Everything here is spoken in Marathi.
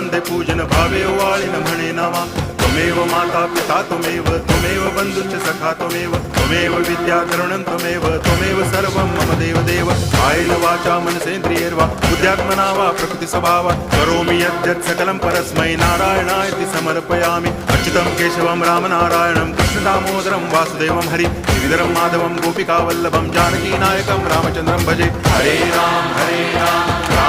वंदे पूजन भावे वाळिन म्हणे नामा त्वमेव माता पिता त्वमेव बंधुश्च सखा त्वमेव विद्या तरुणं त्वमेव सर्वं मम देव कायेन वाचा मनसेन्द्रियैर्वा बुद्ध्यात्मना वा प्रकृति स्वभावात् करोमि यद्यत् सकलं परस्मै नारायणायति समर्पयामि अच्युतं केशवं रामनारायणं कृष्णदामोदरं वासुदेवं हरि गिरिधरं माधवं गोपिकावल्लभं जानकीनायकं रामचन्द्रं भजे हरे राम